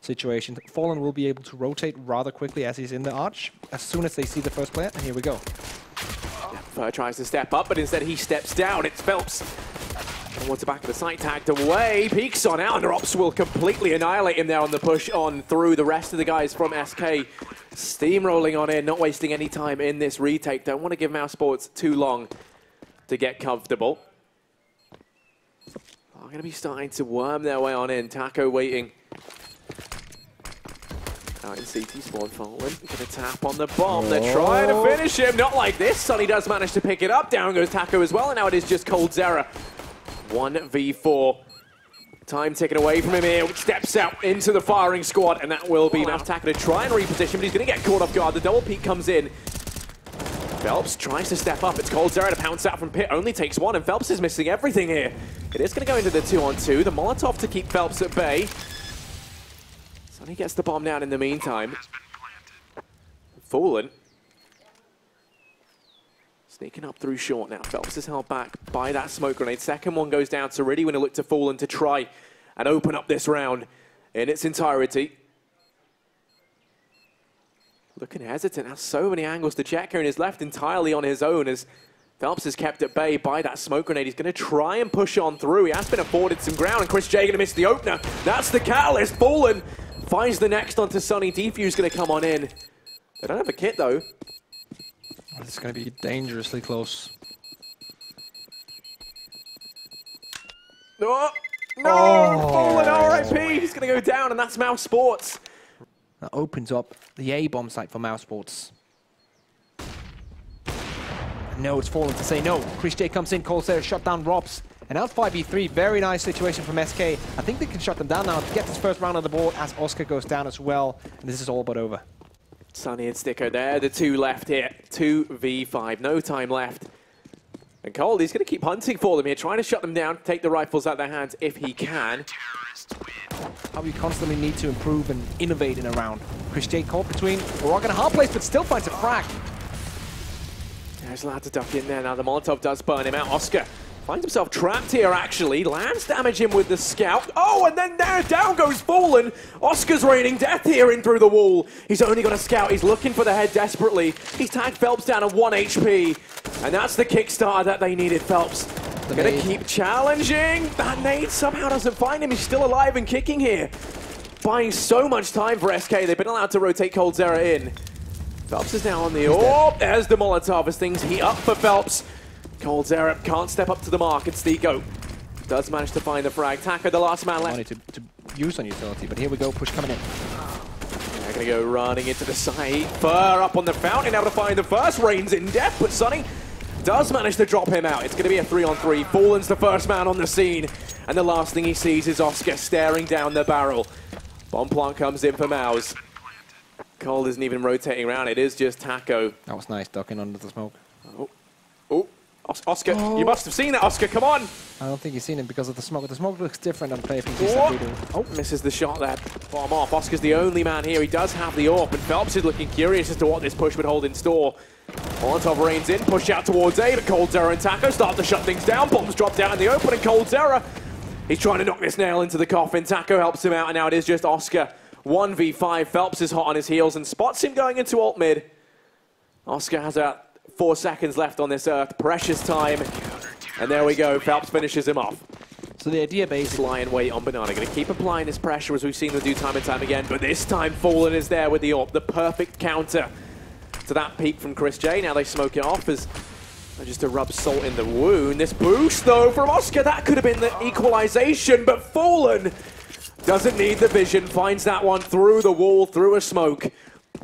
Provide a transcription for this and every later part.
situation. Fallen will be able to rotate rather quickly as he's in the arch, as soon as they see the first player, and here we go. Fur tries to step up, but instead he steps down. It's Phelps. Towards the back of the site, tagged away. Peeks on out, and Ops will completely annihilate him there on the push on through. The rest of the guys from SK steamrolling on in, not wasting any time in this retake. Don't want to give mousesports too long to get comfortable. Are going to be starting to worm their way on in. Taco waiting. Out in CT spawn, Fallen. Going to tap on the bomb. They're trying to finish him. Not like this. Sonny does manage to pick it up. Down goes Taco as well, and now it is just coldzera. 1v4. Time ticking away from him here. Steps out into the firing squad, and that will be enough. Taco to try and reposition, but he's going to get caught off guard. The double peek comes in. Phelps tries to step up. It's coldzera to pounce out from pit. Only takes one, and Phelps is missing everything here. It is going to go into the 2-on-2. The Molotov to keep Phelps at bay. Sonny gets the bomb down in the meantime. Fallen. Sneaking up through short now. Phelps is held back by that smoke grenade. Second one goes down to Riddy when it looked to Fallen to try and open up this round in its entirety. Looking hesitant, has so many angles to check here and is left entirely on his own as Phelps is kept at bay by that smoke grenade. He's going to try and push on through. He has been afforded some ground, and Chris J going to miss the opener. That's the catalyst. Fallen finds the next onto Sonny. Defuse going to come on in. They don't have a kit though. It's going to be dangerously close. No! Fallen RIP! He's going to go down, and that's mousesports. That opens up the A-bomb site for mousesports. No, it's Fallen to say no. Chris J comes in, coldzera, shut down Robs. And out 5v3, very nice situation from SK. I think they can shut them down now to get this first round on the board as Oscar goes down as well. And this is all but over. Sonny and Sticko there, the two left here. 2v5, no time left. And Cold, he's going to keep hunting for them here, trying to shut them down, take the rifles out of their hands if he can. How we constantly need to improve and innovate in a round. Chris J caught between a rock and a hard place, but still finds a frag. There's allowed to duck in there now. The Molotov does burn him out. Oscar finds himself trapped here, actually. Lands damage in with the scout. Oh, and then there, down goes Fallen. Oscar's raining death here in through the wall. He's only got a scout. He's looking for the head desperately. He's tagged Phelps down at 1 HP. And that's the Kickstarter that they needed. Phelps going to keep challenging. That nade somehow doesn't find him. He's still alive and kicking here. Buying so much time for SK. They've been allowed to rotate coldzera in. Phelps is now on the orb. There's the Molotov as things heat up for Phelps. coldzera can't step up to the mark. It's Stico. Does manage to find the frag. Taco, the last man left. To use on utility, but here we go. Push coming in. They're going to go running into the site. Fur up on the fountain, able to find the first. Rains in death, but Sonny does manage to drop him out. It's going to be a 3-on-3. Fallen's the first man on the scene. And the last thing he sees is Oscar staring down the barrel. Bomb plant comes in for Mouse. Cold isn't even rotating around. It is just Taco. That was nice, ducking under the smoke. Oh, Oscar. You must have seen that, Oscar. Come on. I don't think you've seen it because of the smoke. The smoke looks different on play. Oh, misses the shot there. Bomb off. Oscar's the only man here. He does have the AWP, and Phelps is looking curious as to what this push would hold in store. Molotov rains in, push out towards A, but coldzera and Taco start to shut things down. Bombs dropped out in the open, and coldzera, he's trying to knock this nail into the coffin. Taco helps him out, and now it is just Oscar. 1v5. Phelps is hot on his heels and spots him going into alt mid. Oscar has about 4 seconds left on this earth. Precious time. And there we go. Phelps finishes him off. So the idea basically... Lie and wait on Banana. Going to keep applying this pressure as we've seen them do time and time again. But this time Fallen is there with the AWP. The perfect counter to that peak from Chris J. Now they smoke it off as just to rub salt in the wound. This boost though from Oscar. That could have been the equalization. But Fallen doesn't need the vision, finds that one through the wall, through a smoke.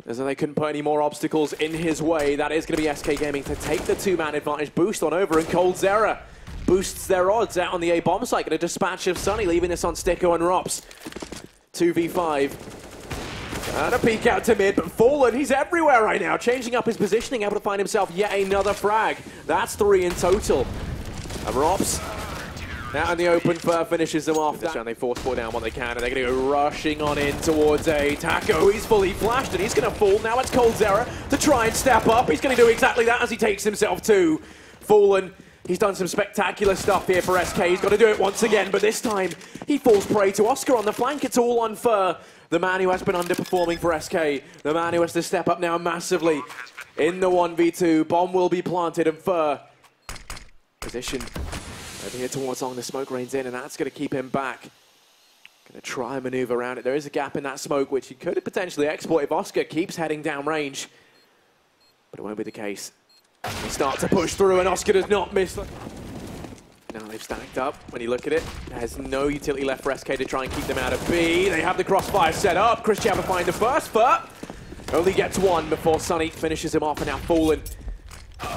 As they couldn't put any more obstacles in his way. That is going to be SK Gaming to take the 2-man advantage, boost on over, and coldzera boosts their odds out on the A-bomb site. Going to dispatch of Sonny, leaving this on Sticko and Rops. 2v5. And a peek out to mid, but Fallen, he's everywhere right now. Changing up his positioning, able to find himself yet another frag. That's 3 in total. And Rops out in the open, Fur finishes them off. And they force 4 down what they can, and they're going to go rushing on in towards A. Taco, he's fully flashed, and he's going to fall. Now it's coldzera to try and step up. He's going to do exactly that as he takes himself 2. Fallen He's done some spectacular stuff here for SK. He's got to do it once again, but this time he falls prey to Oscar on the flank. It's all on Fur, the man who has been underperforming for SK. The man who has to step up now massively in the 1v2. Bomb will be planted and Fur positioned over here towards Long. The smoke rains in and that's going to keep him back. Going to try and maneuver around it. There is a gap in that smoke which he could potentially exploit if Oscar keeps heading down range. But it won't be the case. They start to push through and Oscar does not miss. Now they've stacked up. When you look at it, there's no utility left for SK to try and keep them out of B. They have the crossfire set up. Christian will find the first, but only gets one before Sunny finishes him off, and now Fallen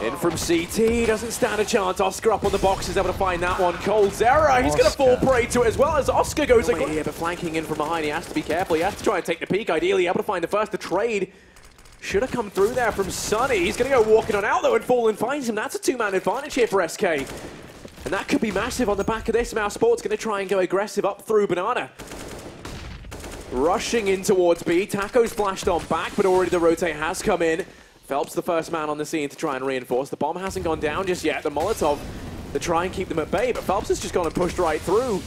in from CT. Doesn't stand a chance. Oscar up on the box is able to find that one. coldzera, he's going to fall prey to it as well as Oscar goes again. Here, but flanking in from behind, he has to be careful. He has to try and take the peak. Ideally, able to find the first. The trade should have come through there from Sunny. He's going to go walking on out though, and Fallen finds him. That's a two-man advantage here for SK. And that could be massive on the back of this. mousesports going to try and go aggressive up through Banana. Rushing in towards B. Taco's flashed on back, but already the rotate has come in. Phelps the first man on the scene to try and reinforce. The bomb hasn't gone down just yet. The Molotov to try and keep them at bay, but Phelps has just gone and pushed right through.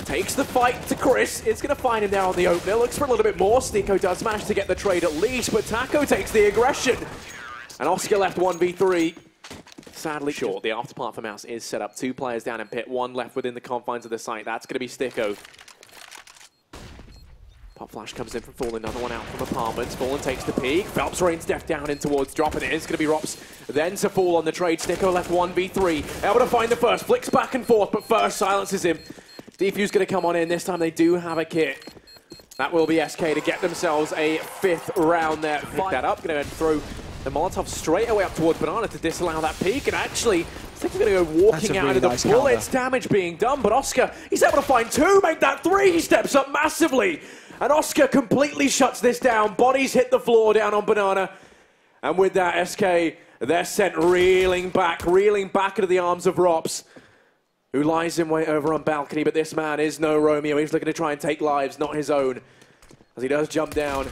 Takes the fight to Chris. It's going to find him there on the opener. Looks for a little bit more. Stico does manage to get the trade at least, but Taco takes the aggression. And Oscar left 1v3. Sadly short. The afterpart for Mouse is set up. Two players down in pit, one left within the confines of the site. That's going to be Stico. Pop flash comes in from Fallen, another one out from Apartments. Fallen takes the peak. Phelps rains death down in towards drop, and it is going to be Rops. Then to fall on the trade. Stico left 1v3. Able to find the first. Flicks back and forth, but first silences him. Defuse going to come on in. This time they do have a kit. That will be SK to get themselves a 5th round there. Pick that up. Going to throw the Molotov straight away up towards Banana to disallow that peak. And actually, I think we're going to go walking out of the bullets. Damage being done, but Oscar, he's able to find 2, make that 3. He steps up massively. And Oscar completely shuts this down. Bodies hit the floor down on Banana. And with that, SK, they're sent reeling back into the arms of Rops, who lies in wait over on balcony. But this man is no Romeo. He's looking to try and take lives, not his own, as he does jump down.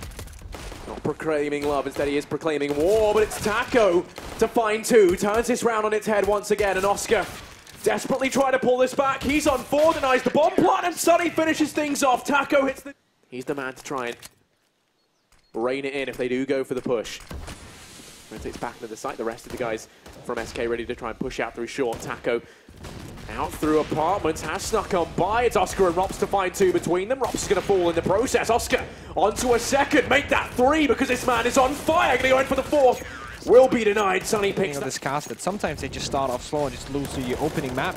Not proclaiming love, instead he is proclaiming war. But it's Taco to find 2. Turns this round on its head once again. And Oscar desperately trying to pull this back. He's on 4, denies the bomb plant, and Sunny finishes things off. Taco hits the... He's the man to try and rein it in if they do go for the push. Rotates back into the site. The rest of the guys from SK ready to try and push out through short. Taco out through Apartments, has snuck on by. It's Oscar and Rops to find 2 between them. Rops is going to fall in the process. Oscar onto a second. Make that 3 because this man is on fire. Going to go in for the 4th. Will be denied. Sunny picks this cast that sometimes they just start off slow and just lose the opening map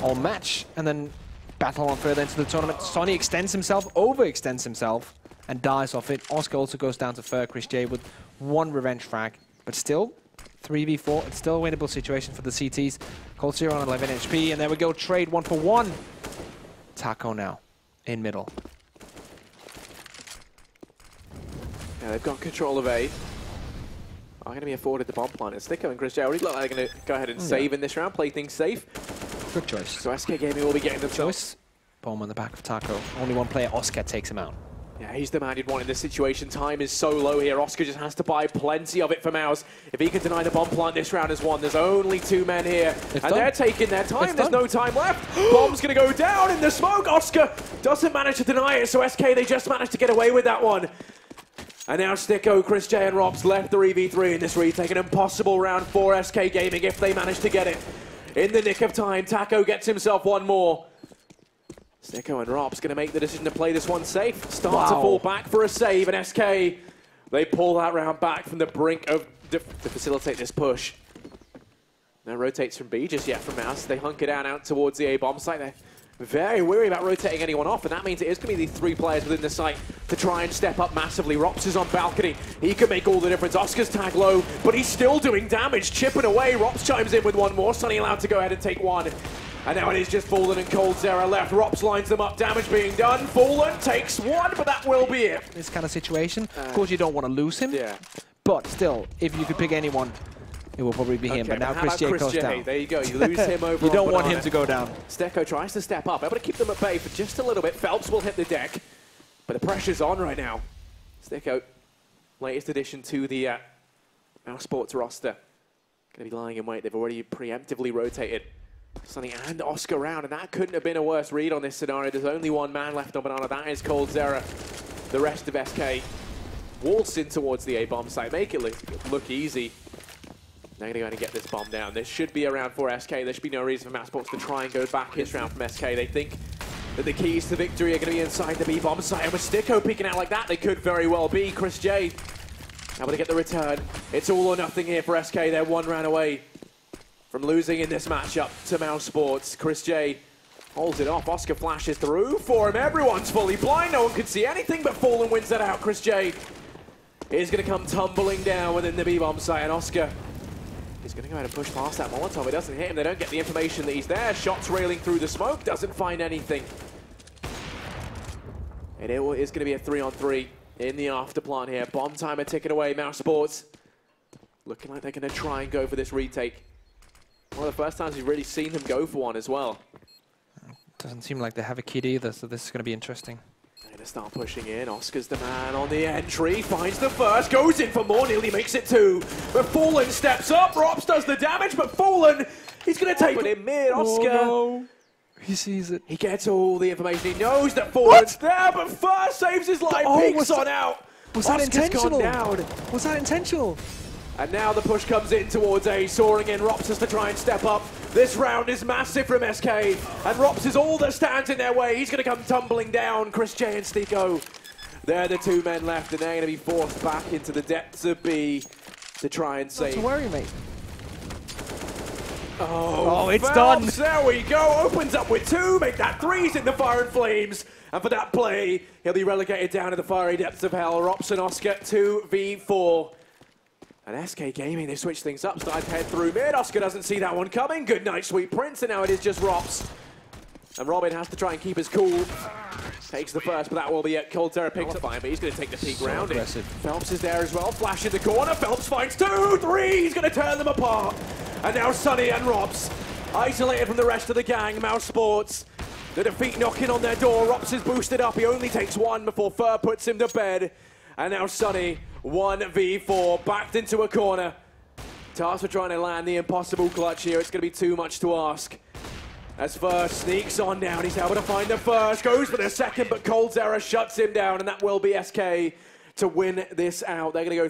or match and then battle on further into the tournament. Sonny extends himself, overextends himself, and dies off it. Oscar also goes down to Fur. Chris J with 1 revenge frag, but still 3v4. It's still a winnable situation for the CTs. coldzera on 11 HP, and there we go. Trade 1 for 1. Taco now in middle. Yeah, they've got control of A. Are going to be afforded the bomb plant. And Stico and Chris J already look like they're going to go ahead and save in this round, play things safe. Good choice. So SK Gaming will be getting the choice. Bomb on the back of Taco. Only one player. Oscar takes him out. Yeah, he's the man you'd want in this situation. Time is so low here. Oscar just has to buy plenty of it for Mouse. If he can deny the bomb plant this round as 1, there's only 2 men here. They're taking their time. There's no time left. Bomb's going to go down in the smoke. Oscar doesn't manage to deny it. So SK, they just managed to get away with that one. And now Stico, Chris J and Rops left 3v3 in this retake. An impossible round for SK Gaming if they manage to get it. In the nick of time, Taco gets himself 1 more. Stico and Rops going to make the decision to play this one safe. Start to fall back for a save, and SK, they pull that round back from the brink of to facilitate this push. No rotates from B just yet from Mouse. They hunker down out towards the A bomb site. They're very weary about rotating anyone off, and that means it is going to be the 3 players within the site to try and step up massively. Rops is on balcony. He can make all the difference. Oscar's tag low, but he's still doing damage, chipping away. Rops chimes in with 1 more. Sunny allowed to go ahead and take 1. And now it is just Fallen and coldzera left. Rops lines them up, damage being done. Fallen takes 1, but that will be it. This kind of situation, of course you don't want to lose him, but still, if you could pick anyone, it will probably be him. But now Chris J goes down. There you go, you lose him over. You don't want him to go down. Stico tries to step up, able to keep them at bay for just a little bit. Phelps will hit the deck, but the pressure's on right now. Stico, latest addition to the mousesports roster. Going to be lying in wait. They've already preemptively rotated Sunny and Oscar around, and that couldn't have been a worse read on this scenario. There's only one man left on Banana. That is coldzera. The rest of SK waltz in towards the A-bomb site. Make it look easy. They're going to go and get this bomb down. This should be around for SK. There should be no reason for mousesports to try and go back this round from SK. They think that the keys to victory are going to be inside the B-bomb site. And with Sticko peeking out like that, they could very well be. Chris J able to get the return. It's all or nothing here for SK. They're one round away from losing in this matchup to mousesports. Chris J holds it off. Oscar flashes through for him. Everyone's fully blind. No one can see anything, but Fallen wins that out. Chris J is going to come tumbling down within the B-bomb site, and Oscar is going to go ahead and push past that Molotov. It doesn't hit him. They don't get the information that he's there. Shots railing through the smoke. Doesn't find anything. And it is going to be a 3-on-3 in the afterplant here. Bomb timer ticking away. mousesports looking like they're going to try and go for this retake. One of the first times we've really seen them go for one as well. Doesn't seem like they have a kid either, so this is going to be interesting. They're going to start pushing in. Oscar's the man on the entry. Finds the first. Goes in for more. Nearly makes it two. But Fallen steps up. Rops does the damage, but Fallen, he's going to take it in mid. Oscar. Oh, no. He sees it. He gets all the information. He knows that Fallen's there, but first saves his life. Peeks on out. Was that intentional? Gone down. Was that intentional? And now the push comes in towards A. Soaring in. Rops has to try and step up. This round is massive from SK. And Rops is all that stands in their way. He's going to come tumbling down. Chris J and Sticko. They're the two men left, and they're going to be forced back into the depths of B to try and save. Not to worry, mate. Oh, it's Phelps, done. There we go. Opens up with two. Make that threes in the fire and flames. And for that play, he'll be relegated down to the fiery depths of hell. Rops and Oscar 2v4. And SK Gaming, they switch things up. Start to head through mid. Oscar doesn't see that one coming. Good night, Sweet Prince. And now it is just Rops. And Robin has to try and keep his cool. Takes the first, but that will be it. coldzera picks up fine, but he's going to take the peek round it. Phelps is there as well. Flash in the corner. Phelps finds 2-3. He's going to turn them apart. And now Sunny and Rops, isolated from the rest of the gang. mousesports, the defeat knocking on their door. Rops is boosted up. He only takes one before Fur puts him to bed. And now Sunny, 1v4, backed into a corner. Tasked for trying to land the impossible clutch here. It's going to be too much to ask. As Fur sneaks on down, he's able to find the first, goes for the second, but coldzera shuts him down, and that will be SK to win this out. They're going to go